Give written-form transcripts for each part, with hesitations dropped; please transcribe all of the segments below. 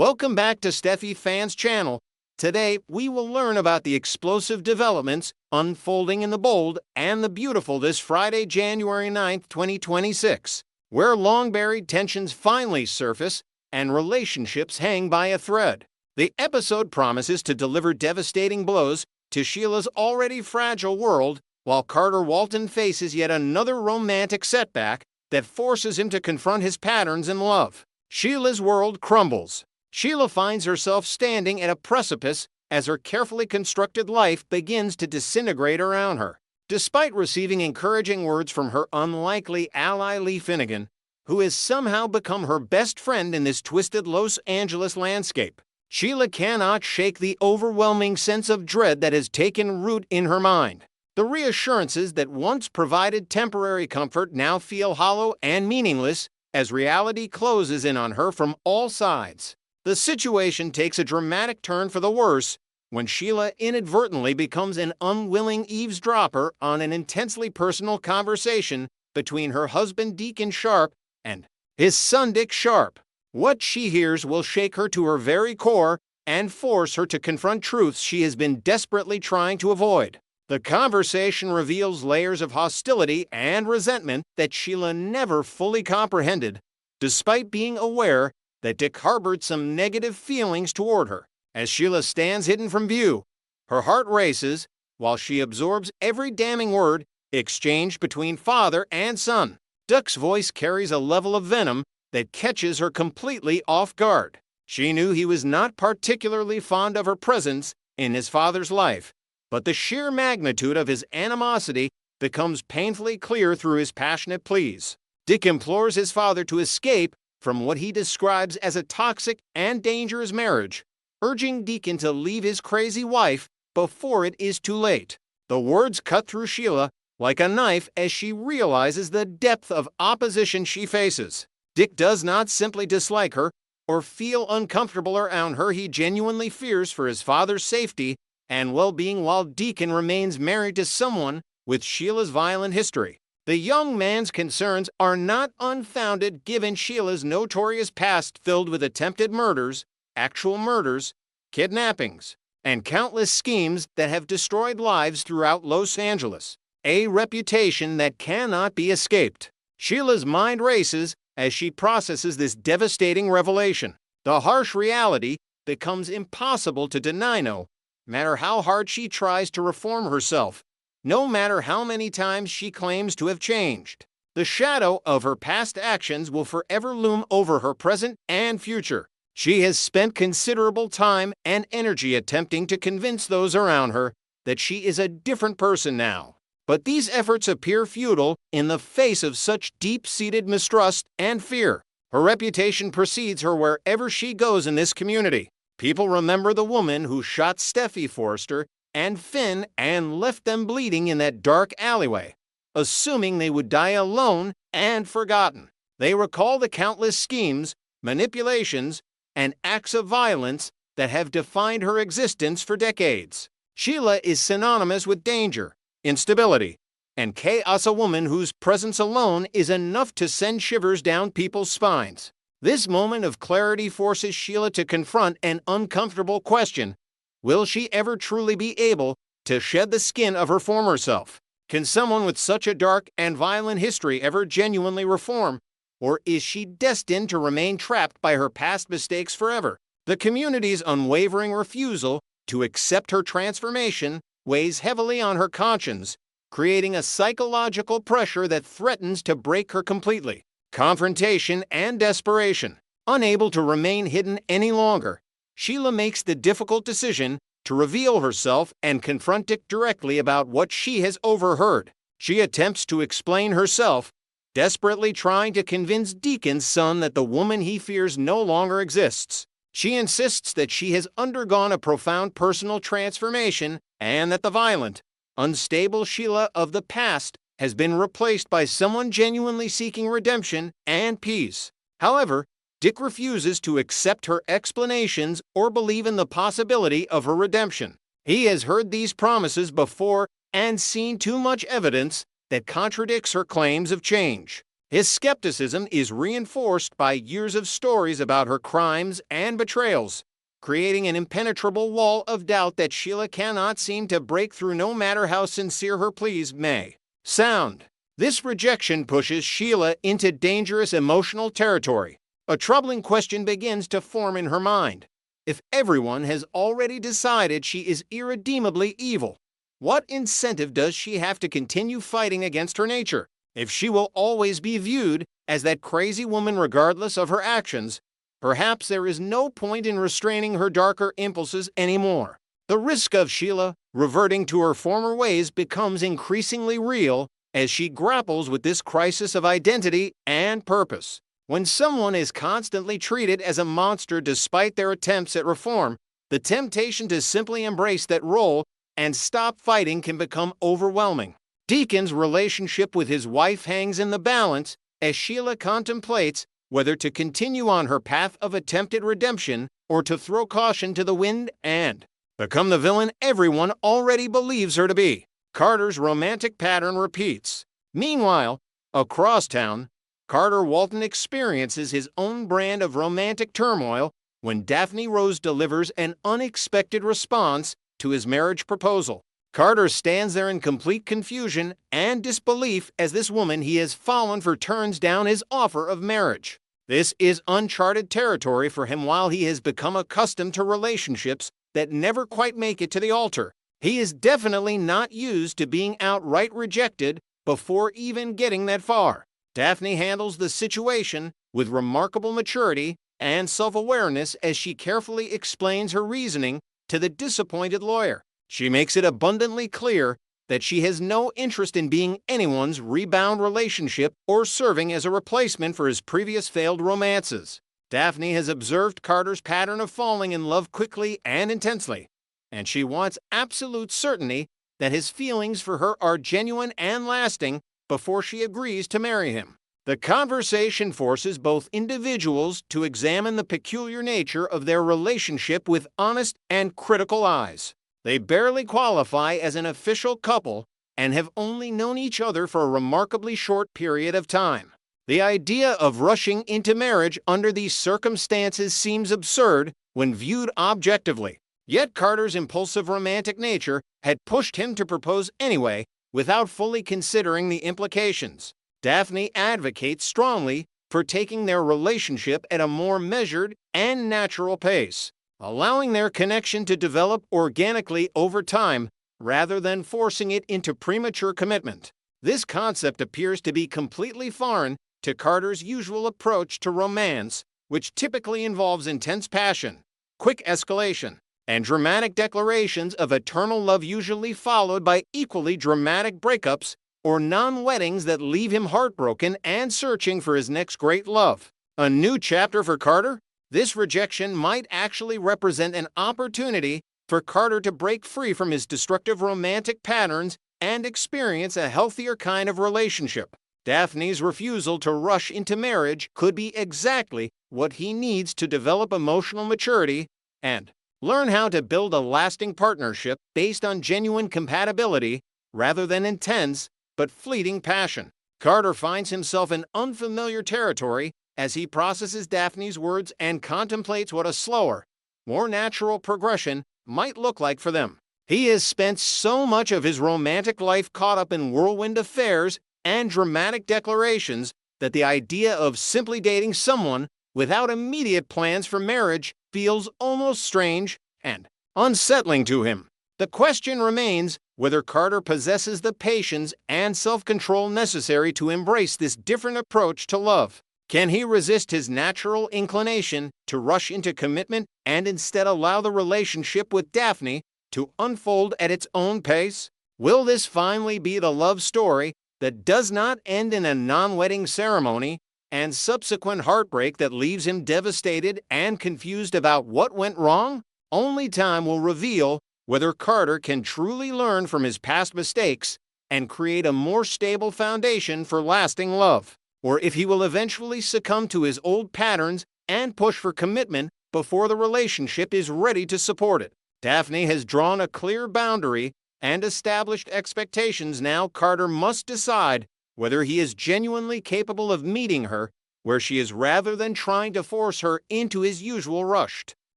Welcome back to Steffi Fan's channel. Today, we will learn about the explosive developments unfolding in the bold and the beautiful this Friday, January 9th, 2026, where long-buried tensions finally surface and relationships hang by a thread. The episode promises to deliver devastating blows to Sheila's already fragile world, while Carter Walton faces yet another romantic setback that forces him to confront his patterns in love. Sheila's world crumbles. Sheila finds herself standing at a precipice as her carefully constructed life begins to disintegrate around her. Despite receiving encouraging words from her unlikely ally Lee Finnegan, who has somehow become her best friend in this twisted Los Angeles landscape, Sheila cannot shake the overwhelming sense of dread that has taken root in her mind. The reassurances that once provided temporary comfort now feel hollow and meaningless as reality closes in on her from all sides. The situation takes a dramatic turn for the worse when Sheila inadvertently becomes an unwilling eavesdropper on an intensely personal conversation between her husband Deacon Sharp and his son Dick Sharp. What she hears will shake her to her very core and force her to confront truths she has been desperately trying to avoid. The conversation reveals layers of hostility and resentment that Sheila never fully comprehended, despite being aware that Dick harbored some negative feelings toward her. As Sheila stands hidden from view, her heart races while she absorbs every damning word exchanged between father and son. Dick's voice carries a level of venom that catches her completely off guard. She knew he was not particularly fond of her presence in his father's life, but the sheer magnitude of his animosity becomes painfully clear through his passionate pleas. Dick implores his father to escape from what he describes as a toxic and dangerous marriage, urging Deacon to leave his crazy wife before it is too late. The words cut through Sheila like a knife as she realizes the depth of opposition she faces. Dick does not simply dislike her or feel uncomfortable around her. He genuinely fears for his father's safety and well-being, while Deacon remains married to someone with Sheila's violent history. The young man's concerns are not unfounded given Sheila's notorious past filled with attempted murders, actual murders, kidnappings, and countless schemes that have destroyed lives throughout Los Angeles, a reputation that cannot be escaped. Sheila's mind races as she processes this devastating revelation. The harsh reality becomes impossible to deny, no matter how hard she tries to reform herself. No matter how many times she claims to have changed, the shadow of her past actions will forever loom over her present and future. She has spent considerable time and energy attempting to convince those around her that she is a different person now. But these efforts appear futile in the face of such deep-seated mistrust and fear. Her reputation precedes her wherever she goes in this community. People remember the woman who shot Steffi Forrester and Finn and left them bleeding in that dark alleyway, assuming they would die alone and forgotten. They recall the countless schemes, manipulations, and acts of violence that have defined her existence for decades. Sheila is synonymous with danger, instability, and chaos, a woman whose presence alone is enough to send shivers down people's spines. This moment of clarity forces Sheila to confront an uncomfortable question. Will she ever truly be able to shed the skin of her former self? Can someone with such a dark and violent history ever genuinely reform? Or is she destined to remain trapped by her past mistakes forever? The community's unwavering refusal to accept her transformation weighs heavily on her conscience, creating a psychological pressure that threatens to break her completely. Confrontation and desperation. Unable to remain hidden any longer, Sheila makes the difficult decision to reveal herself and confront Dick directly about what she has overheard. She attempts to explain herself, desperately trying to convince Deacon's son that the woman he fears no longer exists. She insists that she has undergone a profound personal transformation and that the violent, unstable Sheila of the past has been replaced by someone genuinely seeking redemption and peace. However, Dick refuses to accept her explanations or believe in the possibility of her redemption. He has heard these promises before and seen too much evidence that contradicts her claims of change. His skepticism is reinforced by years of stories about her crimes and betrayals, creating an impenetrable wall of doubt that Sheila cannot seem to break through no matter how sincere her pleas may sound. This rejection pushes Sheila into dangerous emotional territory. A troubling question begins to form in her mind. If everyone has already decided she is irredeemably evil, what incentive does she have to continue fighting against her nature? If she will always be viewed as that crazy woman regardless of her actions, perhaps there is no point in restraining her darker impulses anymore. The risk of Sheila reverting to her former ways becomes increasingly real as she grapples with this crisis of identity and purpose. When someone is constantly treated as a monster despite their attempts at reform, the temptation to simply embrace that role and stop fighting can become overwhelming. Deacon's relationship with his wife hangs in the balance as Sheila contemplates whether to continue on her path of attempted redemption or to throw caution to the wind and become the villain everyone already believes her to be. Carter's romantic pattern repeats. Meanwhile, across town, Carter Walton experiences his own brand of romantic turmoil when Daphne Rose delivers an unexpected response to his marriage proposal. Carter stands there in complete confusion and disbelief as this woman he has fallen for turns down his offer of marriage. This is uncharted territory for him while he has become accustomed to relationships that never quite make it to the altar. He is definitely not used to being outright rejected before even getting that far. Daphne handles the situation with remarkable maturity and self-awareness as she carefully explains her reasoning to the disappointed lawyer. She makes it abundantly clear that she has no interest in being anyone's rebound relationship or serving as a replacement for his previous failed romances. Daphne has observed Carter's pattern of falling in love quickly and intensely, and she wants absolute certainty that his feelings for her are genuine and lasting before she agrees to marry him. The conversation forces both individuals to examine the peculiar nature of their relationship with honest and critical eyes. They barely qualify as an official couple and have only known each other for a remarkably short period of time. The idea of rushing into marriage under these circumstances seems absurd when viewed objectively. Yet Carter's impulsive romantic nature had pushed him to propose anyway without fully considering the implications. Daphne advocates strongly for taking their relationship at a more measured and natural pace, allowing their connection to develop organically over time rather than forcing it into premature commitment. This concept appears to be completely foreign to Carter's usual approach to romance, which typically involves intense passion, quick escalation, and dramatic declarations of eternal love, usually followed by equally dramatic breakups or non-weddings that leave him heartbroken and searching for his next great love. A new chapter for Carter? This rejection might actually represent an opportunity for Carter to break free from his destructive romantic patterns and experience a healthier kind of relationship. Daphne's refusal to rush into marriage could be exactly what he needs to develop emotional maturity and learn how to build a lasting partnership based on genuine compatibility rather than intense but fleeting passion. Carter finds himself in unfamiliar territory as he processes Daphne's words and contemplates what a slower, more natural progression might look like for them. He has spent so much of his romantic life caught up in whirlwind affairs and dramatic declarations that the idea of simply dating someone without immediate plans for marriage feels almost strange and unsettling to him. The question remains whether Carter possesses the patience and self-control necessary to embrace this different approach to love. Can he resist his natural inclination to rush into commitment and instead allow the relationship with Daphne to unfold at its own pace? Will this finally be the love story that does not end in a non-wedding ceremony and subsequent heartbreak that leaves him devastated and confused about what went wrong? Only time will reveal whether Carter can truly learn from his past mistakes and create a more stable foundation for lasting love, or if he will eventually succumb to his old patterns and push for commitment before the relationship is ready to support it. Daphne has drawn a clear boundary and established expectations. Now Carter must decide whether he is genuinely capable of meeting her where she is rather than trying to force her into his usual rushed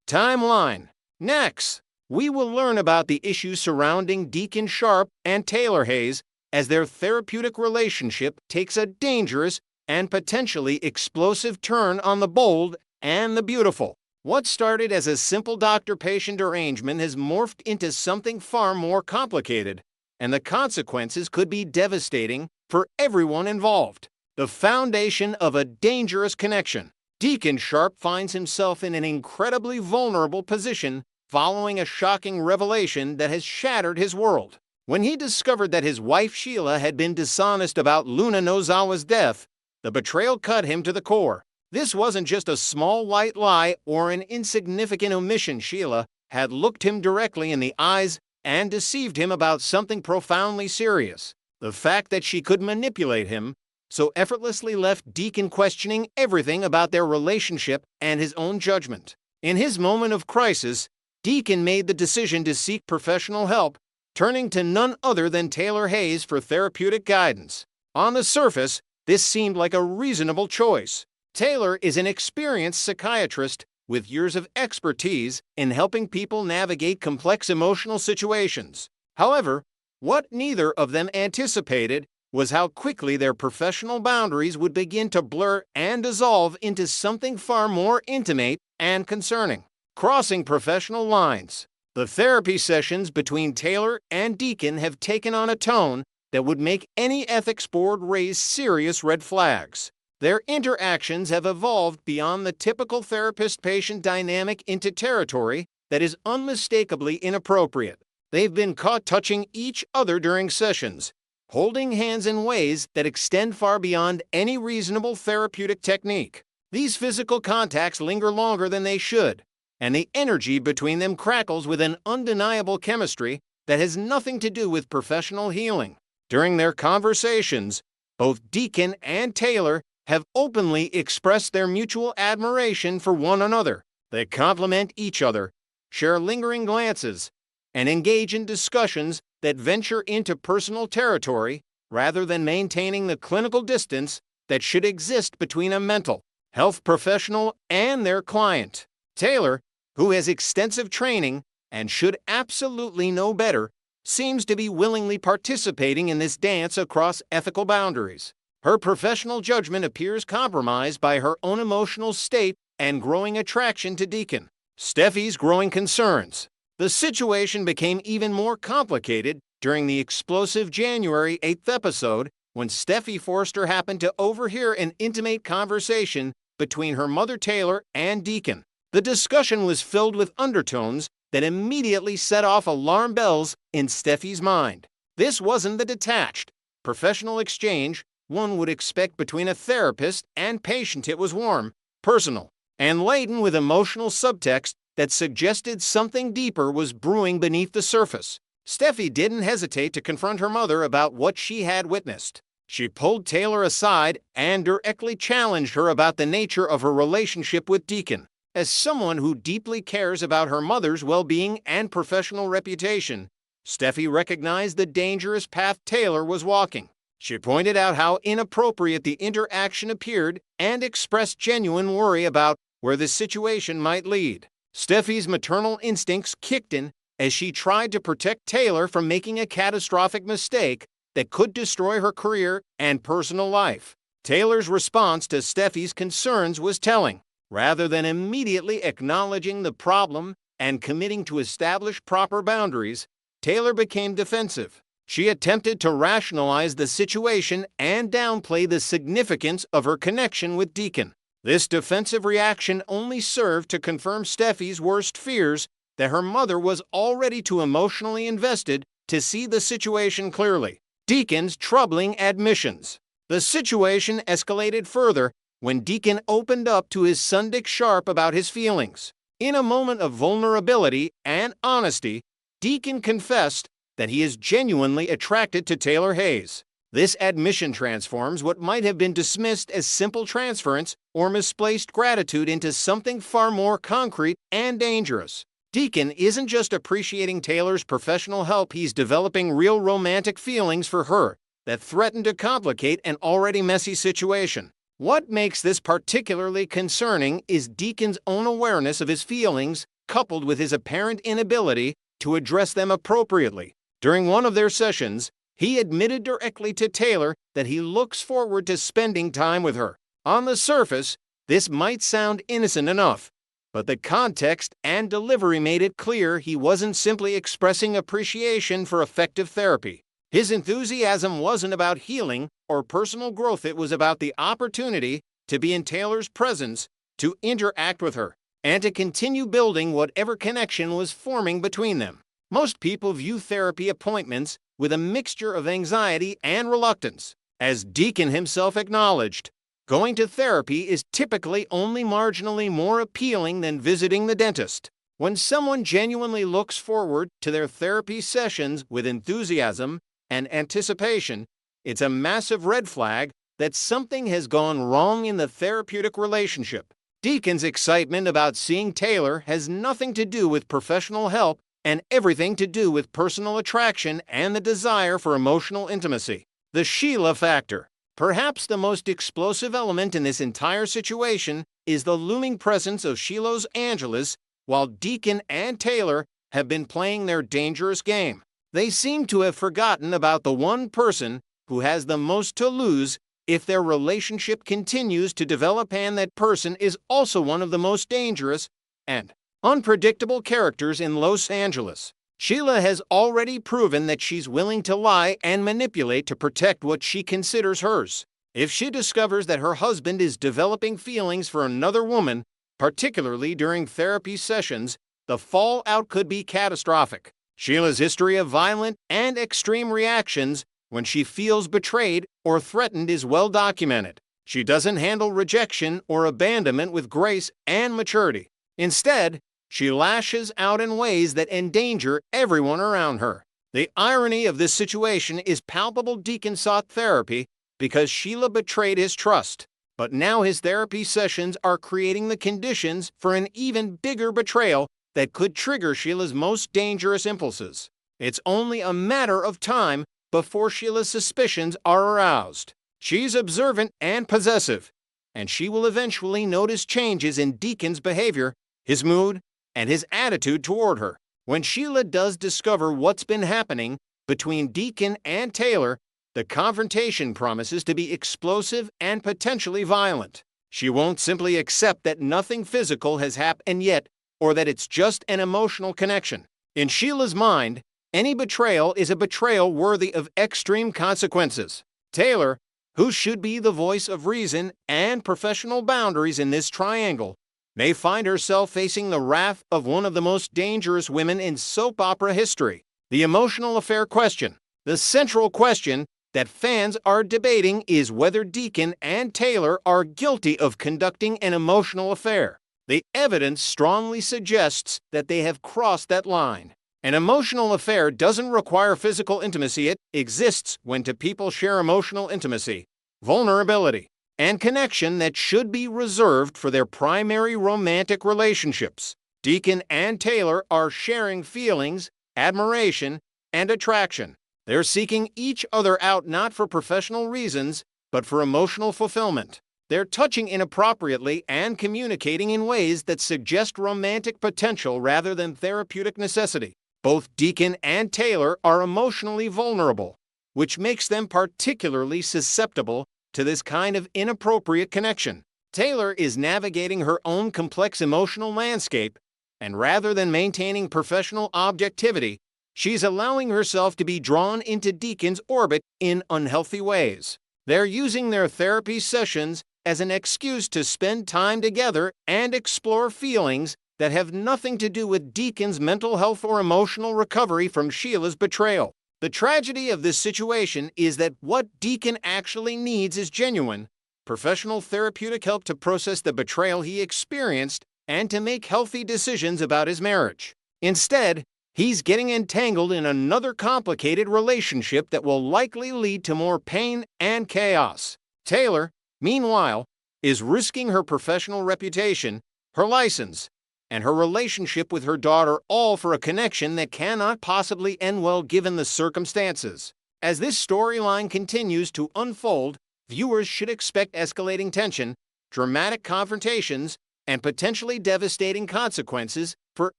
timeline. Next, we will learn about the issues surrounding Deacon Sharp and Taylor Hayes as their therapeutic relationship takes a dangerous and potentially explosive turn on the bold and the beautiful. What started as a simple doctor-patient arrangement has morphed into something far more complicated, and the consequences could be devastating for everyone involved. The foundation of a dangerous connection. Deacon Sharp finds himself in an incredibly vulnerable position following a shocking revelation that has shattered his world. When he discovered that his wife Sheila had been dishonest about Luna Nozawa's death, the betrayal cut him to the core. This wasn't just a small white lie or an insignificant omission. Sheila had looked him directly in the eyes and deceived him about something profoundly serious. The fact that she could manipulate him so effortlessly left Deacon questioning everything about their relationship and his own judgment. In his moment of crisis, Deacon made the decision to seek professional help, turning to none other than Taylor Hayes for therapeutic guidance. On the surface, this seemed like a reasonable choice. Taylor is an experienced psychiatrist with years of expertise in helping people navigate complex emotional situations. However, what neither of them anticipated was how quickly their professional boundaries would begin to blur and dissolve into something far more intimate and concerning. Crossing professional lines. The therapy sessions between Taylor and Deacon have taken on a tone that would make any ethics board raise serious red flags. Their interactions have evolved beyond the typical therapist-patient dynamic into territory that is unmistakably inappropriate. They've been caught touching each other during sessions, holding hands in ways that extend far beyond any reasonable therapeutic technique. These physical contacts linger longer than they should, and the energy between them crackles with an undeniable chemistry that has nothing to do with professional healing. During their conversations, both Deacon and Taylor have openly expressed their mutual admiration for one another. They compliment each other, share lingering glances, and engage in discussions that venture into personal territory rather than maintaining the clinical distance that should exist between a mental health professional and their client. Taylor, who has extensive training and should absolutely know better, seems to be willingly participating in this dance across ethical boundaries. Her professional judgment appears compromised by her own emotional state and growing attraction to Deacon. Steffi's growing concerns. The situation became even more complicated during the explosive January 8th episode when Steffi Forster happened to overhear an intimate conversation between her mother Taylor and Deacon. The discussion was filled with undertones that immediately set off alarm bells in Steffi's mind. This wasn't the detached, professional exchange one would expect between a therapist and patient. It was warm, personal, and laden with emotional subtext that suggested something deeper was brewing beneath the surface. Steffi didn't hesitate to confront her mother about what she had witnessed. She pulled Taylor aside and directly challenged her about the nature of her relationship with Deacon. As someone who deeply cares about her mother's well-being and professional reputation, Steffi recognized the dangerous path Taylor was walking. She pointed out how inappropriate the interaction appeared and expressed genuine worry about where the situation might lead. Steffi's maternal instincts kicked in as she tried to protect Taylor from making a catastrophic mistake that could destroy her career and personal life. Taylor's response to Steffi's concerns was telling. Rather than immediately acknowledging the problem and committing to establish proper boundaries, Taylor became defensive. She attempted to rationalize the situation and downplay the significance of her connection with Deacon. This defensive reaction only served to confirm Steffi's worst fears that her mother was already too emotionally invested to see the situation clearly. Deacon's troubling admissions. The situation escalated further when Deacon opened up to his son Dick Sharp about his feelings. In a moment of vulnerability and honesty, Deacon confessed that he is genuinely attracted to Taylor Hayes. This admission transforms what might have been dismissed as simple transference or misplaced gratitude into something far more concrete and dangerous. Deacon isn't just appreciating Taylor's professional help, he's developing real romantic feelings for her, that threaten to complicate an already messy situation. What makes this particularly concerning is Deacon's own awareness of his feelings, coupled with his apparent inability to address them appropriately. During one of their sessions, he admitted directly to Taylor that he looks forward to spending time with her. On the surface, this might sound innocent enough, but the context and delivery made it clear he wasn't simply expressing appreciation for effective therapy. His enthusiasm wasn't about healing or personal growth, it was about the opportunity to be in Taylor's presence, to interact with her, and to continue building whatever connection was forming between them. Most people view therapy appointments with a mixture of anxiety and reluctance. As Deacon himself acknowledged, going to therapy is typically only marginally more appealing than visiting the dentist. When someone genuinely looks forward to their therapy sessions with enthusiasm and anticipation, it's a massive red flag that something has gone wrong in the therapeutic relationship. Deacon's excitement about seeing Taylor has nothing to do with professional help and everything to do with personal attraction and the desire for emotional intimacy. The Sheila factor. Perhaps the most explosive element in this entire situation is the looming presence of Sheila Los Angeles while Deacon and Taylor have been playing their dangerous game. They seem to have forgotten about the one person who has the most to lose if their relationship continues to develop, and that person is also one of the most dangerous and unpredictable characters in Los Angeles. Sheila has already proven that she's willing to lie and manipulate to protect what she considers hers. If she discovers that her husband is developing feelings for another woman, particularly during therapy sessions, the fallout could be catastrophic. Sheila's history of violent and extreme reactions when she feels betrayed or threatened is well documented. She doesn't handle rejection or abandonment with grace and maturity. Instead, she lashes out in ways that endanger everyone around her. The irony of this situation is palpable. Deacon sought therapy because Sheila betrayed his trust, but now his therapy sessions are creating the conditions for an even bigger betrayal that could trigger Sheila's most dangerous impulses. It's only a matter of time before Sheila's suspicions are aroused. She's observant and possessive, and she will eventually notice changes in Deacon's behavior, his mood, and his attitude toward her. When Sheila does discover what's been happening between Deacon and Taylor, the confrontation promises to be explosive and potentially violent. She won't simply accept that nothing physical has happened yet, or that it's just an emotional connection. In Sheila's mind, any betrayal is a betrayal worthy of extreme consequences. Taylor, who should be the voice of reason and professional boundaries in this triangle, may find herself facing the wrath of one of the most dangerous women in soap opera history. The emotional affair question. The central question that fans are debating is whether Deacon and Taylor are guilty of conducting an emotional affair. The evidence strongly suggests that they have crossed that line. An emotional affair doesn't require physical intimacy. It exists when two people share emotional intimacy, vulnerability, and connection that should be reserved for their primary romantic relationships. Deacon and Taylor are sharing feelings, admiration, and attraction. They're seeking each other out not for professional reasons, but for emotional fulfillment. They're touching inappropriately and communicating in ways that suggest romantic potential rather than therapeutic necessity. Both Deacon and Taylor are emotionally vulnerable, which makes them particularly susceptible to this kind of inappropriate connection. Taylor is navigating her own complex emotional landscape, and rather than maintaining professional objectivity, she's allowing herself to be drawn into Deacon's orbit in unhealthy ways. They're using their therapy sessions as an excuse to spend time together and explore feelings that have nothing to do with Deacon's mental health or emotional recovery from Sheila's betrayal. The tragedy of this situation is that what Deacon actually needs is genuine, professional therapeutic help to process the betrayal he experienced and to make healthy decisions about his marriage. Instead, he's getting entangled in another complicated relationship that will likely lead to more pain and chaos. Taylor, meanwhile, is risking her professional reputation, her license, and her relationship with her daughter, all for a connection that cannot possibly end well given the circumstances. As this storyline continues to unfold, viewers should expect escalating tension, dramatic confrontations, and potentially devastating consequences for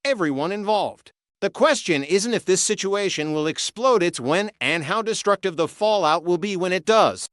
everyone involved. The question isn't if this situation will explode, it's when and how destructive the fallout will be when it does.